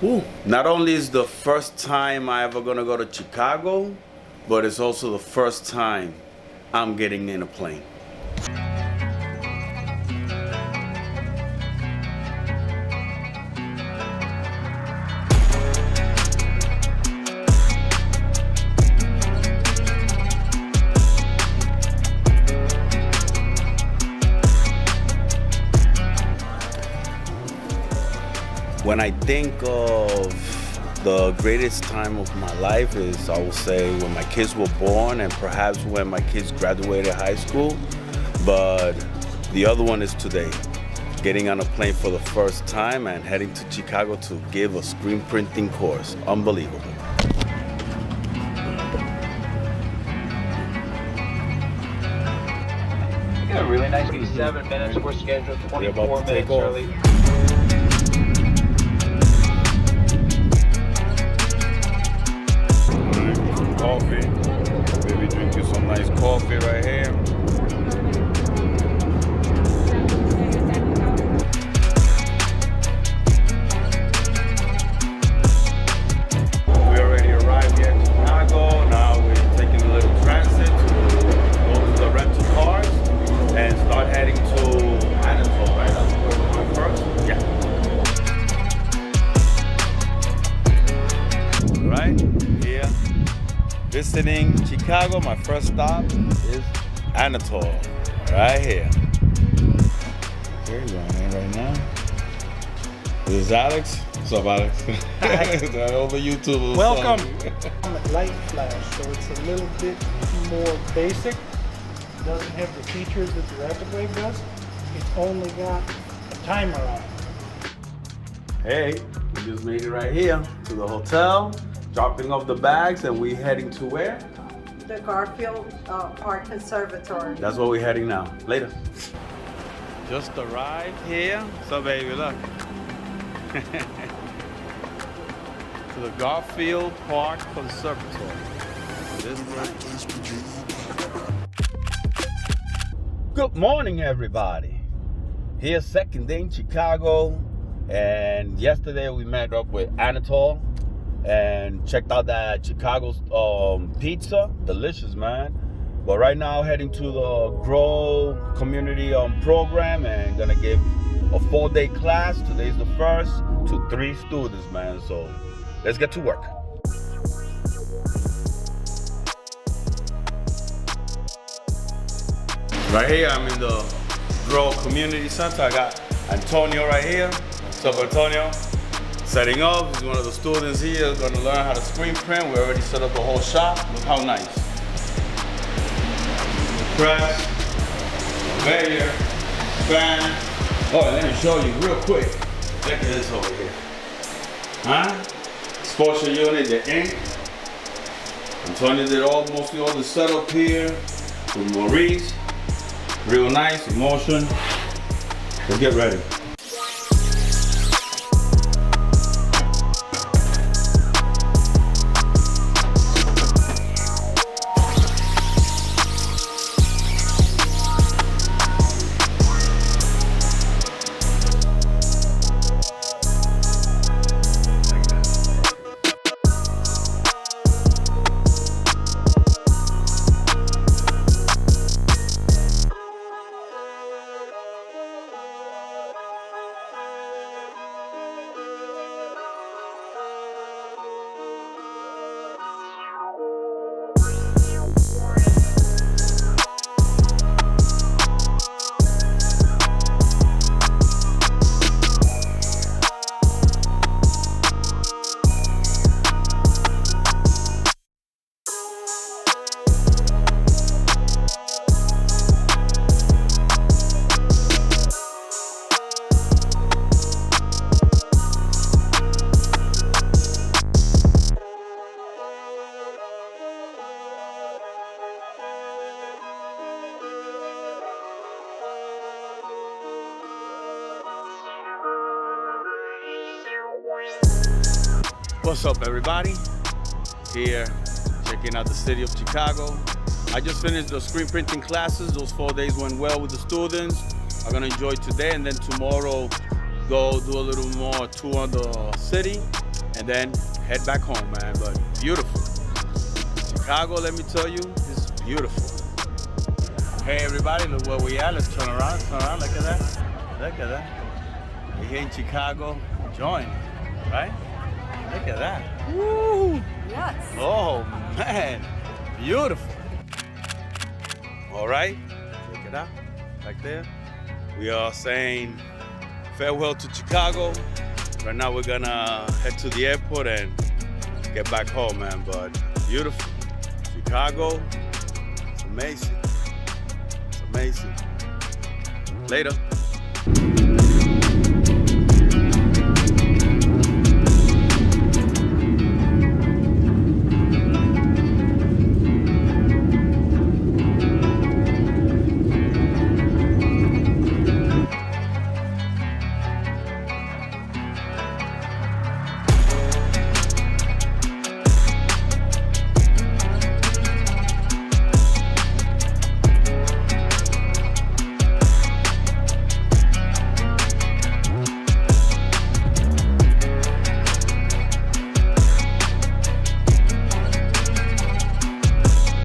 Ooh. Not only is the first time I ever gonna go to Chicago, but it's also the first time I'm getting in a plane. When I think of the greatest time of my life is, I will say, when my kids were born and perhaps when my kids graduated high school. But the other one is today, getting on a plane for the first time and heading to Chicago to give a screen printing course. Unbelievable. We got a really nice 7 minutes. We're scheduled 24 minutes early. Coffee, maybe drink you some nice coffee right here. We already arrived here in Chicago. Now we're taking a little transit to go to the rental cars and start heading to Taino, right? That's where we're going first. Yeah. Right here. Visiting Chicago, my first stop is Anatol, right here. Here you are, right now. This is Alex. What's up, Alex? Over YouTube. Welcome. Light flash, so it's a little bit more basic. It doesn't have the features that the Rapid Wave does. It's only got a timer on it. Hey, we just made it right here to the hotel. Dropping off the bags, and we heading to where? The Garfield Art Conservatory. That's where we're heading now. Later. Just arrived here. So baby, look. To the Garfield Park Conservatory. Good morning, everybody. Here's second day in Chicago, and yesterday we met up with Anatol and checked out that Chicago's pizza. Delicious, man. But right now heading to the Grow community program and gonna give a 4-day class. Today's the first to 3 students, man. So let's get to work. Right here I'm in the Grow Community Center. I got Antonio right here. What's up, Antonio? Setting up, he's one of the students here, going to learn how to screen print. We already set up the whole shop. Look how nice. Press, conveyor, fan. Oh, let me show you real quick. Look at this over here. Huh? Exposure unit, the ink. Antonio did mostly all the setup here with Maurice. Real nice, emotion. Let's get ready. What's up, everybody? Here, checking out the city of Chicago. I just finished the screen printing classes. Those 4 days went well with the students. I'm gonna enjoy today and then tomorrow go do a little more tour of the city. and then head back home, man. But beautiful. Chicago, let me tell you, is beautiful. Hey everybody, look where we at. Let's turn around, look at that. Look at that. We're here in Chicago, join, right? Look at that. Woo! Yes. Oh man, beautiful. All right, check it out, right there. We are saying farewell to Chicago. Right now we're gonna head to the airport and get back home, man. But beautiful, Chicago, it's amazing. It's amazing. Later.